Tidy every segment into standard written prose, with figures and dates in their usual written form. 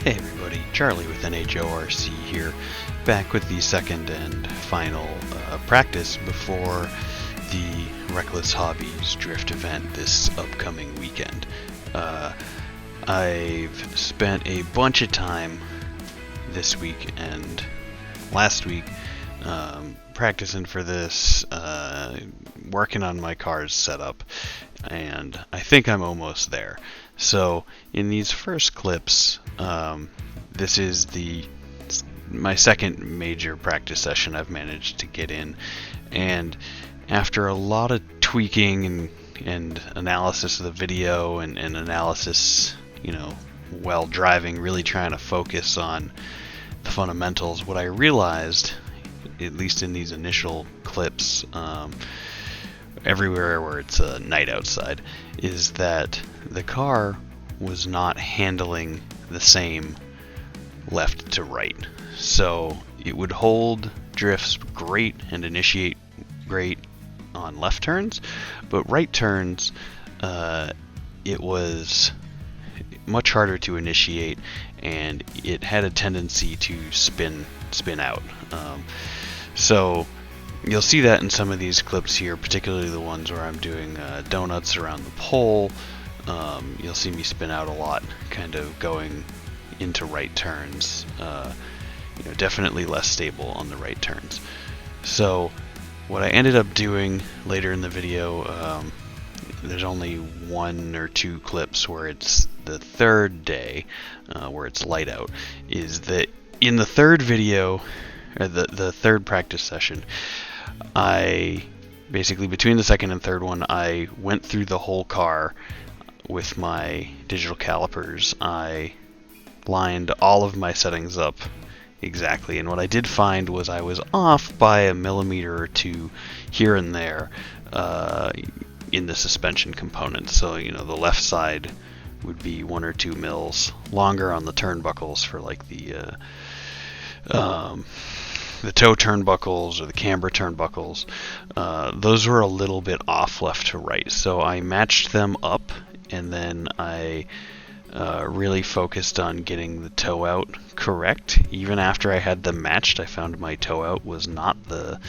Hey everybody, Charlie with NHORC here, back with the second and final practice before the Reckless Hobbies Drift event this upcoming weekend. I've spent a bunch of time this week and last week practicing for this, working on my car's setup, and I think I'm almost there. So in these first clips, this is my second major practice session I've managed to get in, and after a lot of tweaking and analysis of the video and analysis, while driving, really trying to focus on the fundamentals, what I realized, at least in these initial clips, everywhere where it's night outside, is that the car was not handling the same left to right. So it would hold drifts great and initiate great on left turns, but right turns, it was much harder to initiate, and it had a tendency to spin out. So you'll see that in some of these clips here, particularly the ones where I'm doing donuts around the pole. You'll see me spin out a lot, kind of going into right turns. Definitely less stable on the right turns. So what I ended up doing later in the video, there's only one or two clips where it's the third day, where it's light out, is that in the third video, or the third practice session, I basically, between the second and third one, I went through the whole car with my digital calipers. I lined all of my settings up exactly, and what I did find was I was off by a millimeter or two here and there in the suspension component. So the left side would be 1 or 2 mils longer on the turnbuckles for like the toe turnbuckles or the camber turnbuckles. Those were a little bit off left to right, so I matched them up, and then I really focused on getting the toe out correct. Even after I had them matched, I found my toe out was not the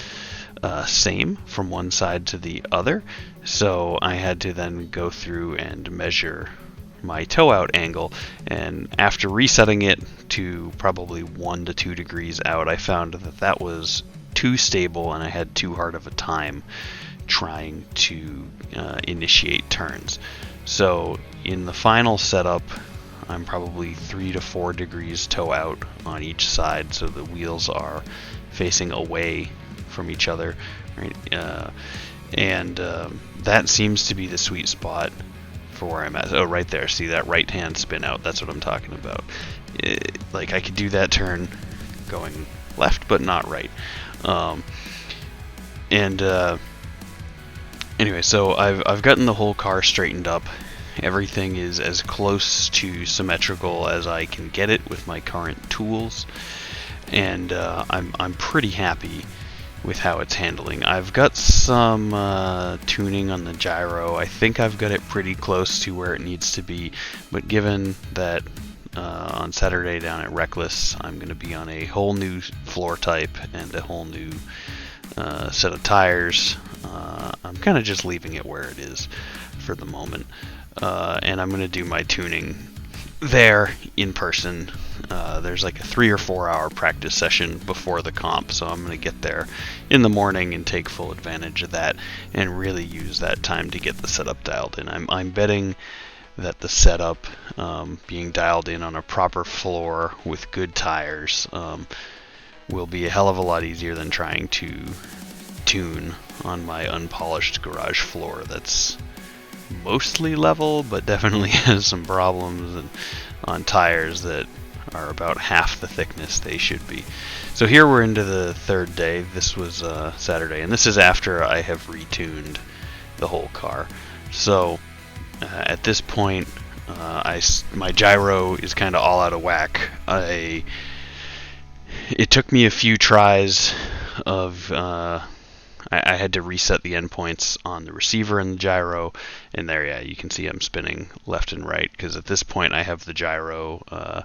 same from one side to the other, so I had to then go through and measure my toe out angle, and after resetting it to probably 1 to 2 degrees out, I found that was too stable, and I had too hard of a time trying to initiate turns. So in the final setup, I'm probably 3 to 4 degrees toe out on each side, so the wheels are facing away from each other, right? And that seems to be the sweet spot for where I'm at. Oh, right there. See that right hand spin out? That's what I'm talking about. Like, I could do that turn going left, but not right. Anyway, so I've gotten the whole car straightened up. Everything is as close to symmetrical as I can get it with my current tools, and I'm pretty happy with how it's handling. I've got some tuning on the gyro. I think I've got it pretty close to where it needs to be, but given that on Saturday down at Reckless, I'm going to be on a whole new floor type and a whole new set of tires, I'm kind of just leaving it where it is for the moment, and I'm going to do my tuning there in person. There's like a 3 or 4 hour practice session before the comp, so I'm going to get there in the morning and take full advantage of that and really use that time to get the setup dialed in. I'm betting that the setup, being dialed in on a proper floor with good tires, will be a hell of a lot easier than trying to tune on my unpolished garage floor that's mostly level, but definitely has some problems on tires that are about half the thickness they should be. So here we're into the third day. This was Saturday, and this is after I have retuned the whole car. So at this point, my gyro is kind of all out of whack. It took me a few tries of I had to reset the endpoints on the receiver and the gyro, and there, yeah, you can see I'm spinning left and right, because at this point I have the gyro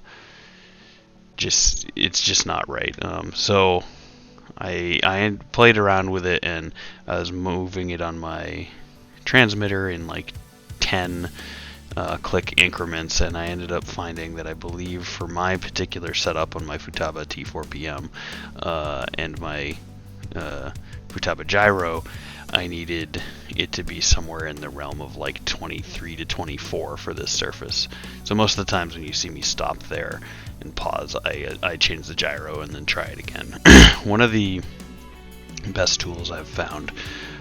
it's just not right. So I played around with it, and I was moving it on my transmitter in like 10 click increments, and I ended up finding that I believe for my particular setup on my Futaba T4PM and my Futaba gyro, I needed it to be somewhere in the realm of like 23 to 24 for this surface. So most of the times when you see me stop there and pause, I change the gyro and then try it again. One of the best tools I've found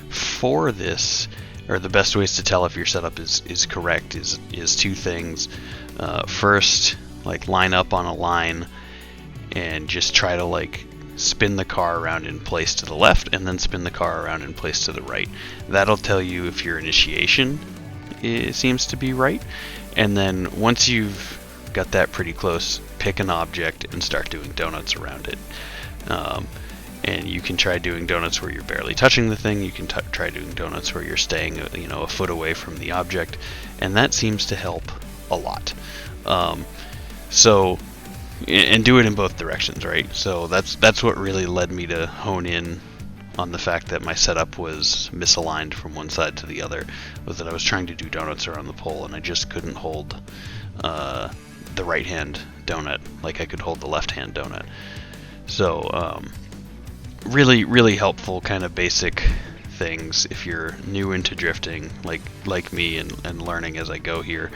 for this, or the best ways to tell if your setup is correct, is two things. First, like line up on a line and just try to like spin the car around in place to the left and then spin the car around in place to the right. That'll tell you if your initiation seems to be right. And then once you've got that pretty close, pick an object and start doing donuts around it. And you can try doing donuts where you're barely touching the thing. You can try doing donuts where you're staying, a foot away from the object, and that seems to help a lot. And do it in both directions, right? So that's what really led me to hone in on the fact that my setup was misaligned from one side to the other, was that I was trying to do donuts around the pole, and I just couldn't hold the right hand donut like I could hold the left hand donut. So really, really helpful kind of basic things if you're new into drifting, like me, and learning as I go here.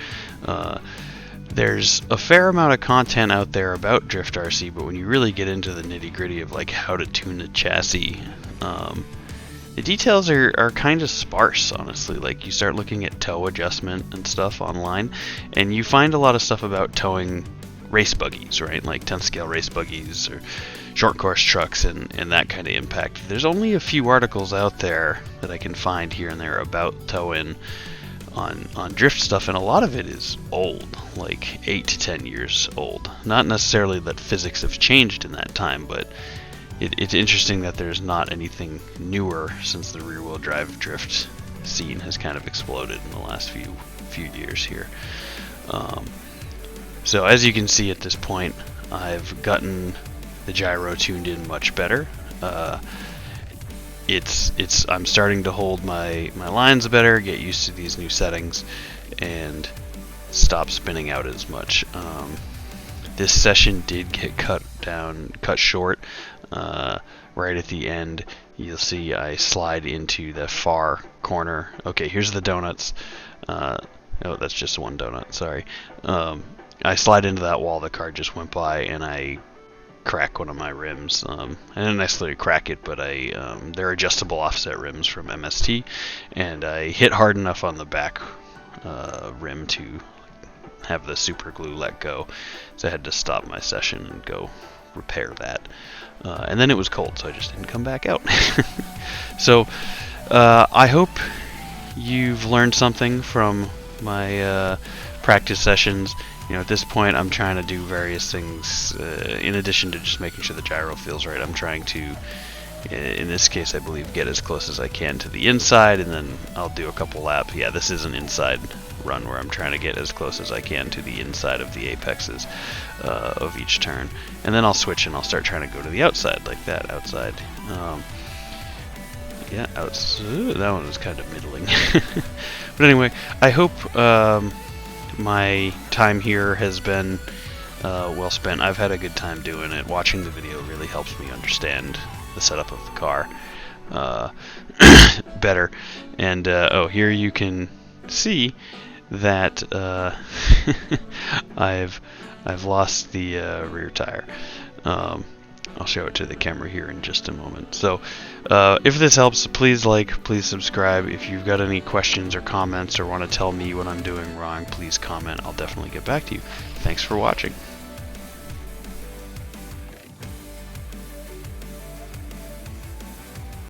There's a fair amount of content out there about Drift RC, but when you really get into the nitty-gritty of like how to tune the chassis, the details are kind of sparse, honestly. Like you start looking at toe adjustment and stuff online, and you find a lot of stuff about towing race buggies, right? Like 10th scale race buggies or short course trucks and that kind of impact. There's only a few articles out there that I can find here and there about towing on drift stuff, and a lot of it is old, like 8 to 10 years old. Not necessarily that physics have changed in that time, but it's interesting that there's not anything newer since the rear-wheel drive drift scene has kind of exploded in the last few years here. So as you can see at this point, I've gotten the gyro tuned in much better. I'm starting to hold my lines better, get used to these new settings, and stop spinning out as much. This session did get cut short. Right at the end, you'll see I slide into the far corner. Okay, here's the donuts. Oh, that's just one donut, sorry. I slide into that wall, the car just went by, and I crack one of my rims. I didn't necessarily crack it, but they're adjustable offset rims from MST, and I hit hard enough on the back rim to have the super glue let go, so I had to stop my session and go repair that. And then it was cold, so I just didn't come back out. So I hope you've learned something from my practice sessions. At this point, I'm trying to do various things in addition to just making sure the gyro feels right. I'm trying to, in this case, I believe, get as close as I can to the inside, and then I'll do a couple laps. Yeah, this is an inside run where I'm trying to get as close as I can to the inside of the apexes of each turn. And then I'll switch and I'll start trying to go to the outside, like that, outside. Yeah, that one was kind of middling. But anyway, I hope my time here has been well spent. I've had a good time doing it. Watching the video really helps me understand the setup of the car better. And here you can see that I've lost the rear tire. I'll show it to the camera here in just a moment. So if this helps, please like, please subscribe. If you've got any questions or comments or want to tell me what I'm doing wrong, please comment. I'll definitely get back to you. Thanks for watching.